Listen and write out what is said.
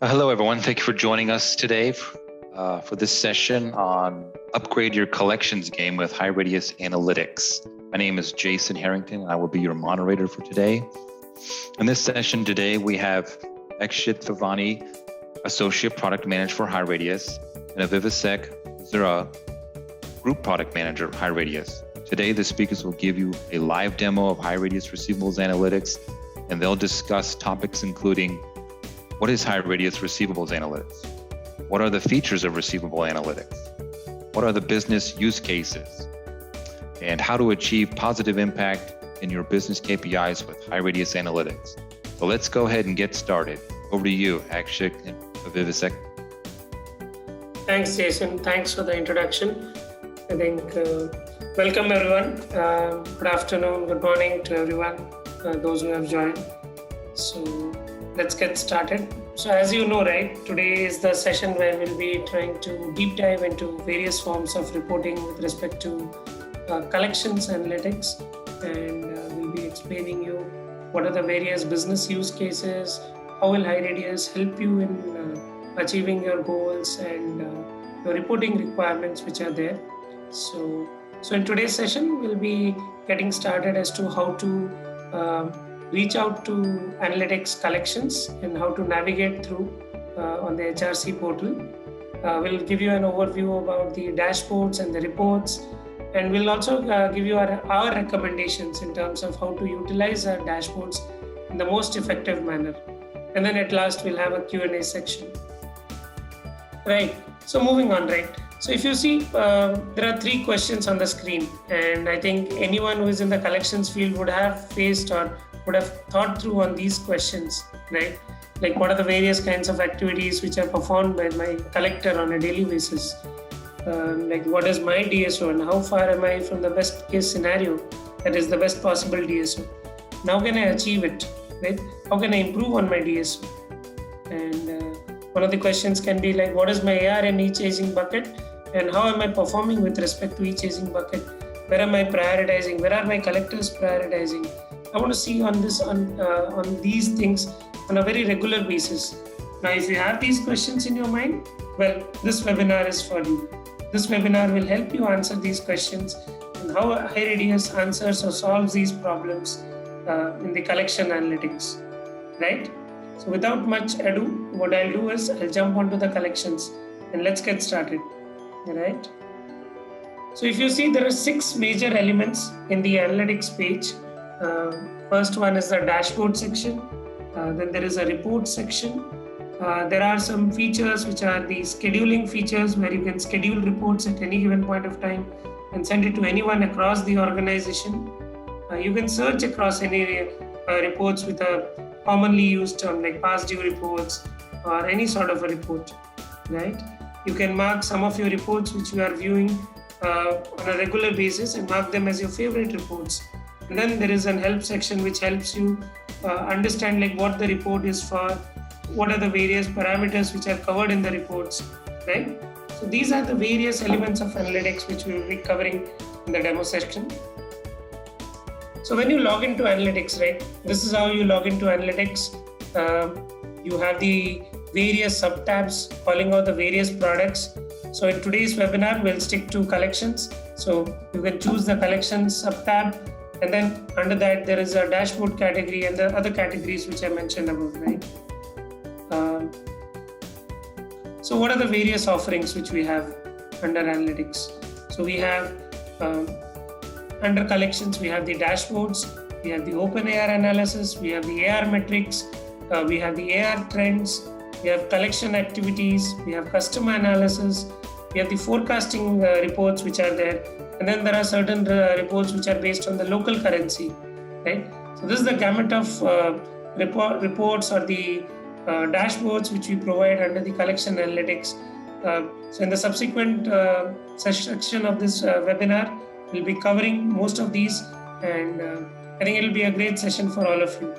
Hello, everyone. Thank you for joining us today for this session on Upgrade Your Collections Game with HighRadius Analytics. My name is Jason Harrington, and I will be your moderator for today. In this session today, we have Ekshit Thavani, Associate Product Manager for HighRadius, and Vivek Zura, Group Product Manager of HighRadius. Today, the speakers will give you a live demo of HighRadius Receivables Analytics, and they'll discuss topics including what is HighRadius Receivables Analytics? What are the features of Receivable Analytics? What are the business use cases? And how to achieve positive impact in your business KPIs with HighRadius Analytics. So let's go ahead and get started. Over to you, Akshik and Vivek. Thanks, Jason. Thanks for the introduction. I think, welcome everyone. Good afternoon, good morning to everyone, those who have joined. So let's get started. So as you know, right, today is the session where we'll be trying to deep dive into various forms of reporting with respect to collections analytics, and we'll be explaining you what are the various business use cases, how will HighRadius help you in achieving your goals and your reporting requirements which are there. So in today's session, we'll be getting started as to how to reach out to analytics collections and how to navigate through on the HRC portal. We'll give you an overview about the dashboards and the reports, and we'll also give you our recommendations in terms of how to utilize our dashboards in the most effective manner. And then at last, we'll have a Q&A section. Right, so moving on, right. So if you see, there are 3 questions on the screen, and I think anyone who is in the collections field would have faced or would have thought through on these questions, right? Like, what are the various kinds of activities which are performed by my collector on a daily basis? Like, what is my DSO and how far am I from the best case scenario, that is the best possible DSO? Now can I achieve it, right? How can I improve on my DSO? And one of the questions can be like, what is my AR in each aging bucket and how am I performing with respect to each aging bucket? Where am I prioritizing? Where are my collectors prioritizing? I want to see on these things on a very regular basis. Now, if you have these questions in your mind, well, this webinar is for you. This webinar will help you answer these questions and how HighRadius answers or solves these problems in the collection analytics, right? So without much ado, what I'll do is I'll jump onto the collections and let's get started, right? So if you see, there are 6 major elements in the analytics page. First one is the dashboard section. Then there is a report section. There are some features which are the scheduling features where you can schedule reports at any given point of time and send it to anyone across the organization. You can search across any reports with a commonly used term like past due reports or any sort of a report, right? You can mark some of your reports which you are viewing on a regular basis and mark them as your favorite reports. And then there is an help section which helps you understand like what the report is for, what are the various parameters which are covered in the reports, right? So these are the various elements of analytics which we will be covering in the demo section. So when you log into analytics, right, this is how you log into analytics. You have the various sub-tabs calling out the various products. So in today's webinar, we'll stick to collections. So you can choose the collections sub-tab, and then under that, there is a dashboard category and the other categories which I mentioned above, right? So what are the various offerings which we have under analytics? So we have, under collections, we have the dashboards, we have the open AR analysis, we have the AR metrics, we have the AR trends, we have collection activities, we have customer analysis, we have the forecasting reports which are there. And then there are certain reports which are based on the local currency, right? So this is the gamut of reports or the dashboards which we provide under the collection analytics. So in the subsequent section of this webinar, we'll be covering most of these, and I think it'll be a great session for all of you.